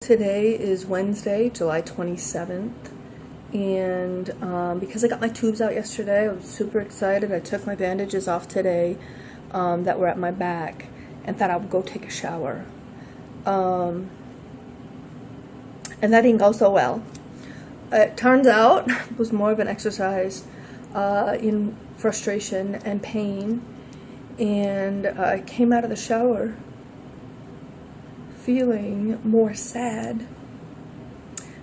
Today is Wednesday, July 27th, and because I got my tubes out yesterday, I was super excited. I took my bandages off today that were at my back and thought I would go take a shower. And that didn't go so well. It turns out it was more of an exercise in frustration and pain, and I came out of the shower feeling more sad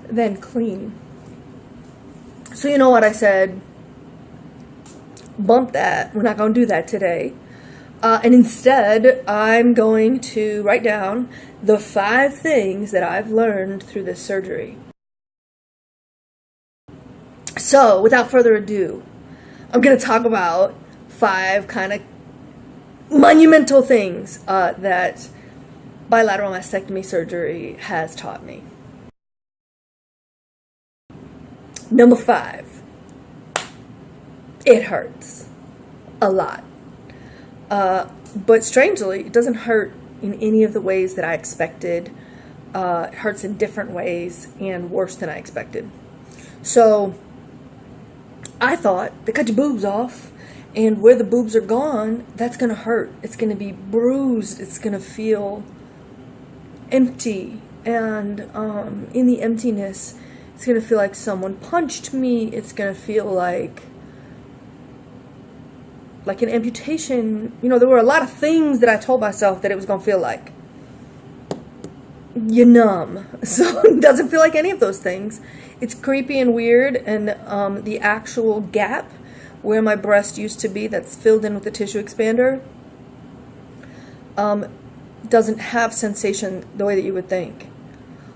than clean. So you know what I said? Bump that. We're not going to do that today. And instead, I'm going to write down the 5 things that I've learned through this surgery. So, without further ado, I'm going to talk about 5 kind of monumental things that bilateral mastectomy surgery has taught me. Number 5, it hurts a lot. But strangely, it doesn't hurt in any of the ways that I expected. It hurts in different ways and worse than I expected. So I thought they cut your boobs off, and where the boobs are gone, that's going to hurt. It's going to be bruised. It's going to feel empty, and in the emptiness, it's going to feel like someone punched me. It's going to feel like an amputation. You know, there were a lot of things that I told myself that it was going to feel like. You're numb. So it doesn't feel like any of those things. It's creepy and weird, and the actual gap where my breast used to be that's filled in with the tissue expander doesn't have sensation the way that you would think.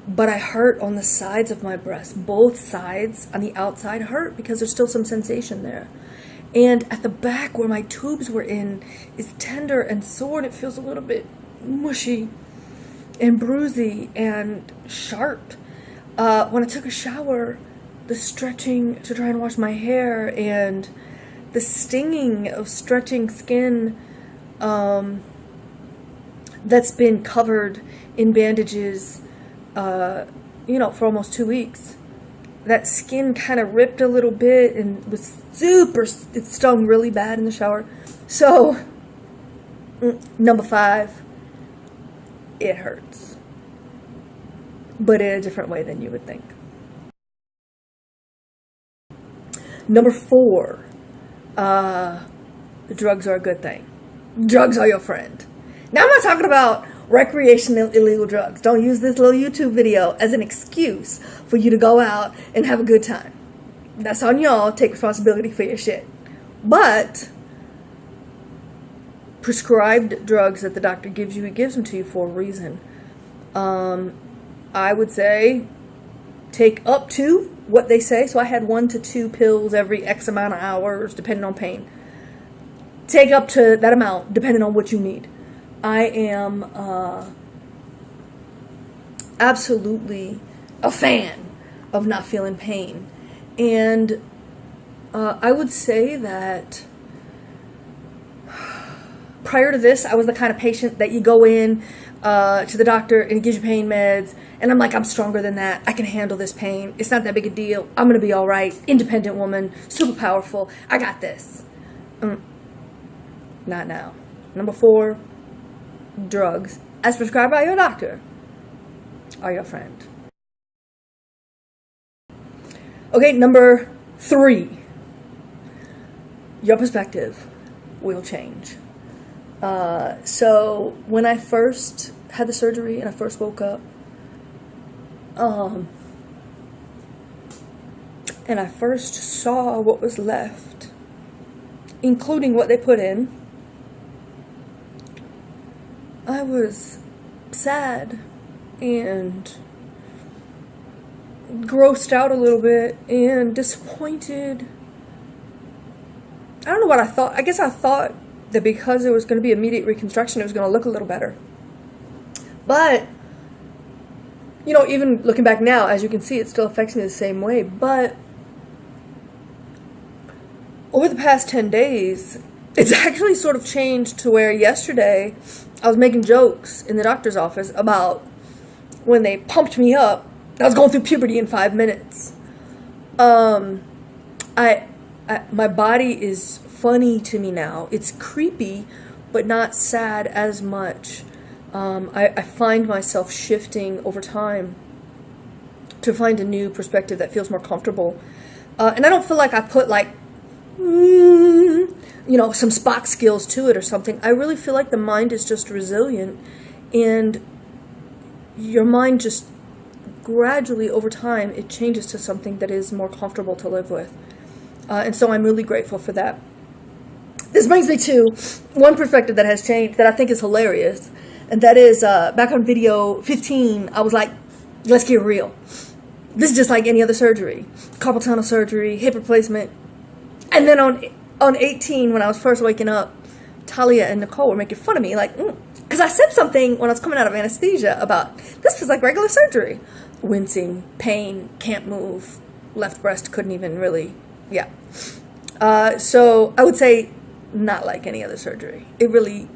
But I hurt on the sides of my breast. Both sides on the outside hurt because there's still some sensation there. And at the back where my tubes were in is tender and sore, and it feels a little bit mushy and bruisey and sharp. When I took a shower, the stretching to try and wash my hair and the stinging of stretching skin that's been covered in bandages, for almost 2 weeks. That skin kind of ripped a little bit and was it stung really bad in the shower. So, number 5, it hurts. But in a different way than you would think. Number 4, the drugs are a good thing. Drugs are your friend. Now, I'm not talking about recreational illegal drugs. Don't use this little YouTube video as an excuse for you to go out and have a good time. That's on y'all. Take responsibility for your shit. But prescribed drugs that the doctor gives you, he gives them to you for a reason. I would say take up to what they say. So I had 1 to 2 pills every X amount of hours, depending on pain. Take up to that amount, depending on what you need. I am absolutely a fan of not feeling pain. And I would say that prior to this, I was the kind of patient that you go in to the doctor and he gives you pain meds, and I'm like, I'm stronger than that. I can handle this pain. It's not that big a deal. I'm going to be all right. Independent woman, super powerful. I got this. Not now. Number 4, drugs, as prescribed by your doctor, are your friend. Okay, number 3, your perspective will change. So when I first had the surgery and I first woke up, and I first saw what was left, including what they put in, I was sad and grossed out a little bit and disappointed. I don't know what I thought. I guess I thought that because it was going to be immediate reconstruction, it was going to look a little better. But, even looking back now, as you can see, it still affects me the same way. But over the past 10 days, it's actually sort of changed to where yesterday I was making jokes in the doctor's office about when they pumped me up, I was going through puberty in 5 minutes. My body is funny to me now. It's creepy, but not sad as much. I find myself shifting over time to find a new perspective that feels more comfortable. And I don't feel like I put like, some Spock skills to it or something. I really feel like the mind is just resilient, and your mind just gradually over time, it changes to something that is more comfortable to live with. And so I'm really grateful for that. This brings me to one perspective that has changed that I think is hilarious. And that is, back on video 15, I was like, let's get real. This is just like any other surgery. Carpal tunnel surgery, hip replacement. And then on 18, when I was first waking up, Talia and Nicole were making fun of me, like, because I said something when I was coming out of anesthesia about, this was like regular surgery. Wincing, pain, can't move, left breast couldn't even really, yeah. So I would say not like any other surgery. It really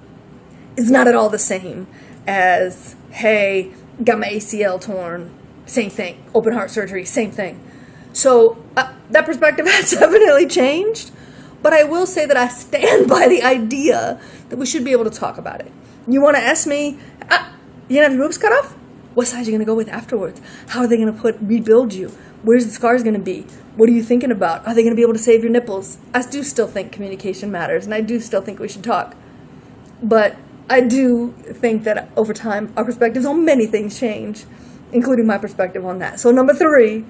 is not at all the same as, hey, got my ACL torn, same thing. Open heart surgery, same thing. So that perspective has definitely changed, but I will say that I stand by the idea that we should be able to talk about it. You want to ask me, you gonna have your boobs cut off? What size are you going to go with afterwards? How are they going to rebuild you? Where's the scars going to be? What are you thinking about? Are they going to be able to save your nipples? I do still think communication matters, and I do still think we should talk. But I do think that over time, our perspectives on many things change, including my perspective on that. So number 3,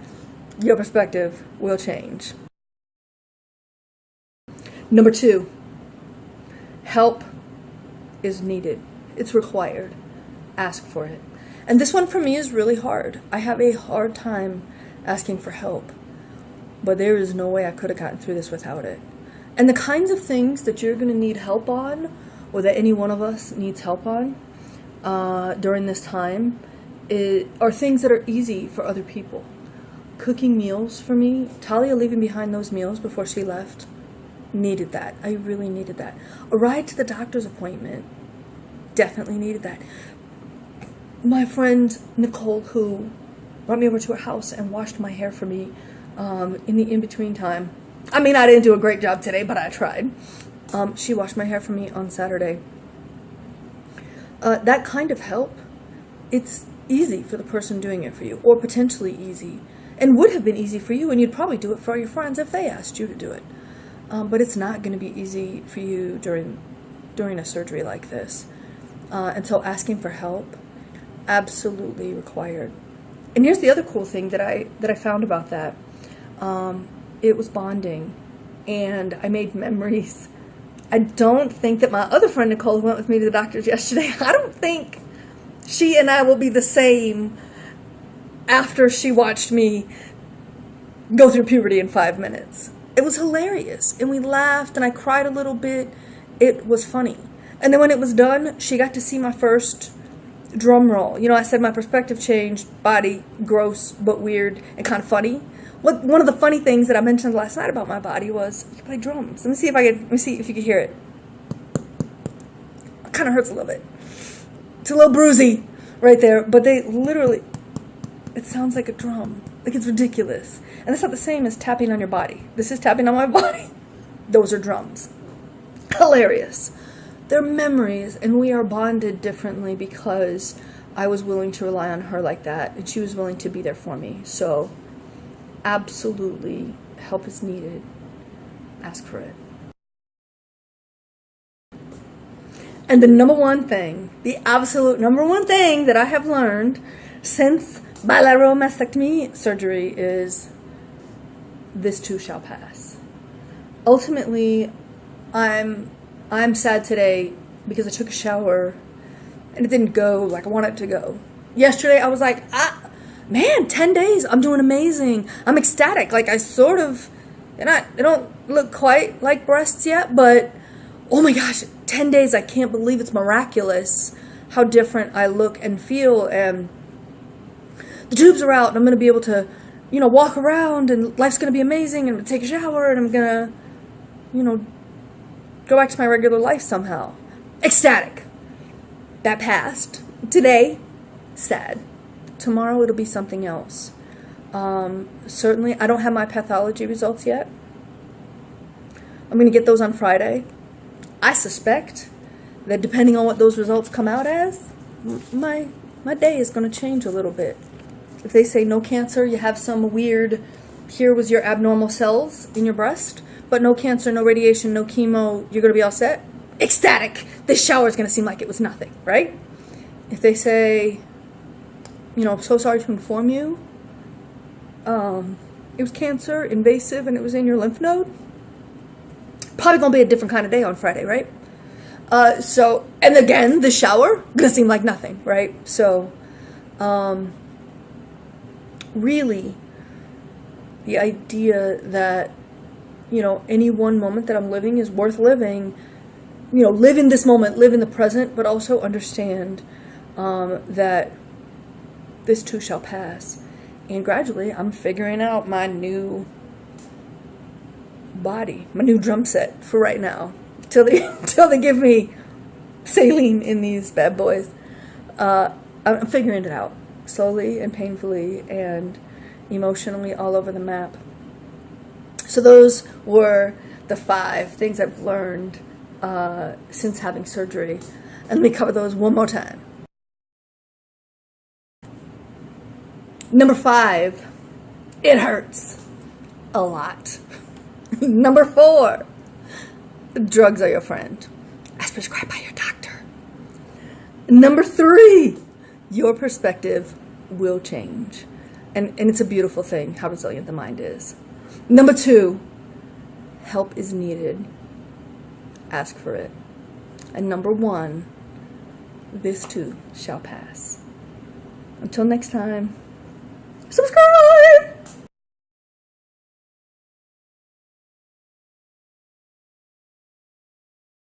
your perspective will change. Number 2, help is needed. It's required. Ask for it. And this one for me is really hard. I have a hard time asking for help, but there is no way I could have gotten through this without it. And the kinds of things that you're going to need help on, or that any one of us needs help on during this time, are things that are easy for other people. Cooking meals for me, Talia leaving behind those meals before she left, needed that. I really needed that. A ride to the doctor's appointment, definitely needed that. My friend Nicole, who brought me over to her house and washed my hair for me in the in-between time. I mean, I didn't do a great job today, but I tried. She washed my hair for me on Saturday. That kind of help, it's easy for the person doing it for you, or potentially easy, and would have been easy for you, and you'd probably do it for your friends if they asked you to do it. But it's not going to be easy for you during a surgery like this. And so asking for help, absolutely required. And here's the other cool thing that I found about that. It was bonding, and I made memories. I don't think that my other friend Nicole, who went with me to the doctor's yesterday, I don't think she and I will be the same after she watched me go through puberty in 5 minutes. It was hilarious, and we laughed, and I cried a little bit. It was funny. And then when it was done, she got to see my first drum roll. You know, I said my perspective changed, body, gross, but weird, and kind of funny. One of the funny things that I mentioned last night about my body was, you play drums. Let me see if you can hear it. It kind of hurts a little bit. It's a little bruisey right there, but they literally, it sounds like a drum. Like, it's ridiculous. And it's not the same as tapping on your body. This is tapping on my body. Those are drums. Hilarious. They're memories, and we are bonded differently because I was willing to rely on her like that, and she was willing to be there for me. So, absolutely, help is needed. Ask for it. And the number one thing, the absolute number one thing that I have learned since bilateral mastectomy surgery is, this too shall pass. Ultimately, I'm sad today because I took a shower and it didn't go like I wanted it to go. Yesterday I was like, man, 10 days, I'm doing amazing. I'm ecstatic. Like, I sort of, and I don't look quite like breasts yet, but oh my gosh, 10 days, I can't believe it's miraculous how different I look and feel, and the tubes are out and I'm going to be able to, walk around, and life's going to be amazing, and I'm going to take a shower, and I'm going to, go back to my regular life somehow. Ecstatic. That passed. Today, sad. tomorrow it'll be something else. Certainly, I don't have my pathology results yet. I'm going to get those on Friday. I suspect that depending on what those results come out as, my day is going to change a little bit. If they say no cancer, you have some weird, here was your abnormal cells in your breast, but no cancer, no radiation, no chemo, you're going to be all set. Ecstatic. This shower is going to seem like it was nothing, right? If they say, you know, I'm so sorry to inform you, it was cancer, invasive, and it was in your lymph node, probably going to be a different kind of day on Friday, right? So, and again, the shower, going to seem like nothing, right? So, really, the idea that, you know, any one moment that I'm living is worth living, you know, live in this moment, live in the present, but also understand that this too shall pass. And gradually, I'm figuring out my new body, my new drum set for right now, till they give me saline in these bad boys. I'm figuring it out slowly and painfully and emotionally all over the map. So those were the 5 things I've learned since having surgery. And let me cover those one more time. Number 5, it hurts a lot. Number 4, drugs are your friend, as prescribed by your doctor. Number 3, your perspective will change. And it's a beautiful thing how resilient the mind is. Number 2, help is needed. Ask for it. And number 1, this too shall pass. Until next time, subscribe!